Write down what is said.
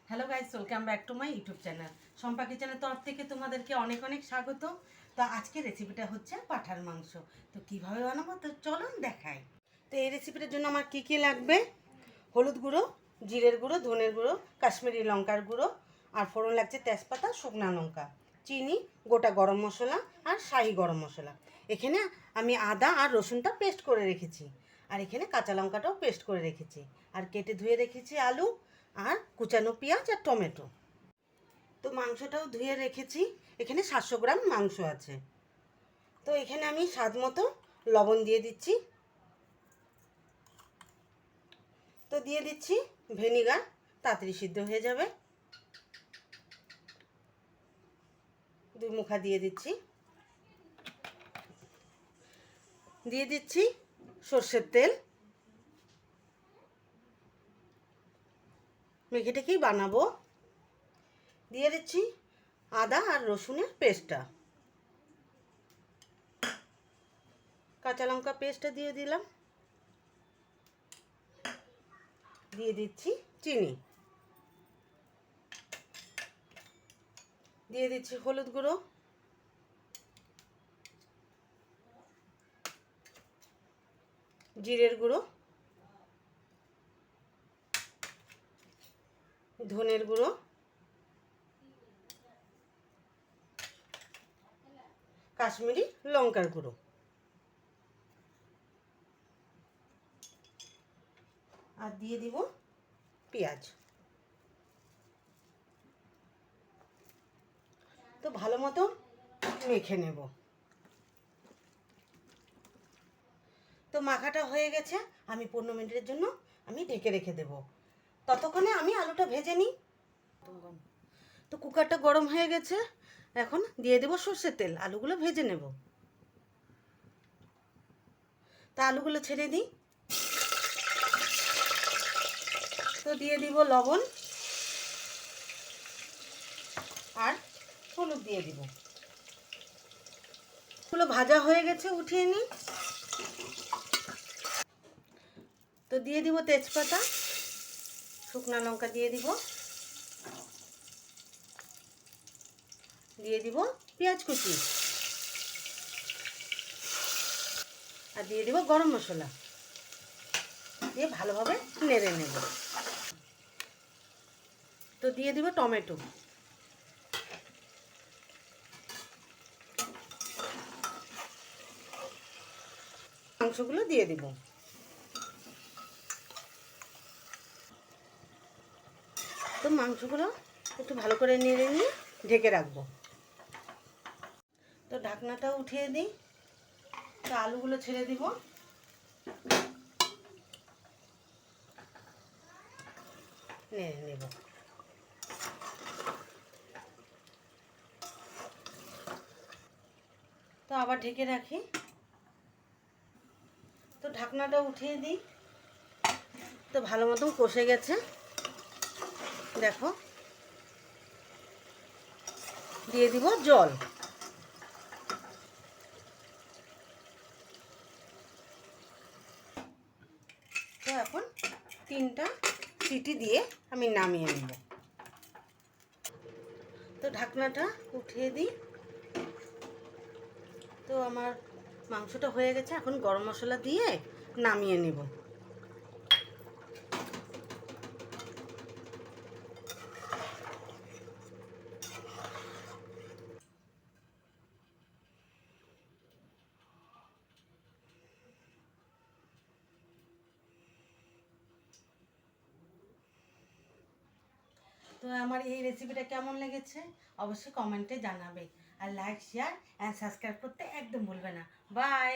Hello guys, welcome back to my YouTube channel. Shampa কিচেনের তরফ থেকে তোমাদেরকে অনেক অনেক স্বাগত। তো আজকে রেসিপিটা হচ্ছে পাঁঠার মাংস। তো কীভাবে বানাবো তো চলো দেখাই। তো এই রেসিপিটার জন্য আমার কী কী লাগবে: হলুদ গুঁড়ো, জিরের গুঁড়ো, ধনের গুঁড়ো, কাশ্মীরি লঙ্কার গুঁড়ো, আর ফোড়ন লাগছে তেজপাতা, শুকনো লঙ্কা, চিনি, গোটা গরম মশলা আর শাহি গরম মশলা। এখানে আমি আদা আর রসুনটা পেস্ট করে রেখেছি, আর এখানে কাঁচা লঙ্কাটাও পেস্ট করে রেখেছি, আর কেটে ধুয়ে রেখেছি আলু আর কুচানো পেঁয়াজ আর টমেটো। তো মাংসটাও ধুয়ে রেখেছি। এখানে 700 গ্রাম মাংস আছে। তো এখানে আমি স্বাদ মতো লবণ দিয়ে দিচ্ছি। তো দিয়ে দিচ্ছি ভিনেগার, তাড়াতাড়ি সিদ্ধ হয়ে যাবে। 2 মুখা দিয়ে দিচ্ছি। দিয়ে দিচ্ছি সর্ষের তেল। মেখেটেকেই বানাবো। দিয়ে দিচ্ছি আদা আর রসুনের পেস্টটা, কাঁচা লঙ্কা পেস্টটা দিয়ে দিলাম। দিয়ে দিচ্ছি চিনি, দিয়ে দিচ্ছি হলুদ গুঁড়ো, জিরের গুঁড়ো, ধনের গুঁড়ো, কাশ্মীরি লঙ্কার গুঁড়ো, আর দিয়ে দিব পেঁয়াজ। তো ভালো মতো মেখে নেব। তো মাখাটা হয়ে গেছে। আমি 15 মিনিটের জন্য ঢেকে রেখে দেব। ততক্ষণে আমি আলুটা ভেজে নিই। তো কুকারটা গরম হয়ে গেছে। এখন দিয়ে দেব সর্ষের তেল, আলুগুলো ভেজে নেব। তা আলুগুলো ছেড়ে দিই। তো দিয়ে দিব লবণ আর হলুদ দিয়ে দিব। এগুলো ভাজা হয়ে গেছে, উঠিয়ে নিই। তো দিয়ে দিব তেজপাতা, শুকনো লঙ্কা দিয়ে দিব, দিয়ে দিব পেঁয়াজ কুচি, আর দিয়ে দিব গরম মশলা, দিয়ে ভালোভাবে নেড়ে নেব। তো দিয়ে দিব টমেটো। মাংসগুলো দিয়ে দিব। তো মাংসগুলো একটু ভালো করে নেড়ে নিয়ে ঢেকে রাখবো। তো ঢাকনাটা উঠিয়ে দিই। তো আলুগুলো ছেড়ে দিব। নেড়ে নেব। তো আবার ঢেকে রাখি। তো ঢাকনাটা উঠিয়ে দিই। তো ভালো মতন কষে গেছে, দেখো। দিয়ে দিব জল। তো এখন 3টা সিটি দিয়ে আমি নামিয়ে নেব। তো ঢাকনাটা উঠিয়ে দিই। তো আমার মাংসটা হয়ে গেছে। এখন গরম মশলা দিয়ে নামিয়ে নেব। তো আমার এই রেসিপিটা কেমন লেগেছে অবশ্যই কমেন্টে জানাবে, আর লাইক, শেয়ার অ্যান্ড সাবস্ক্রাইব করতে একদম ভুলবে না। বাই।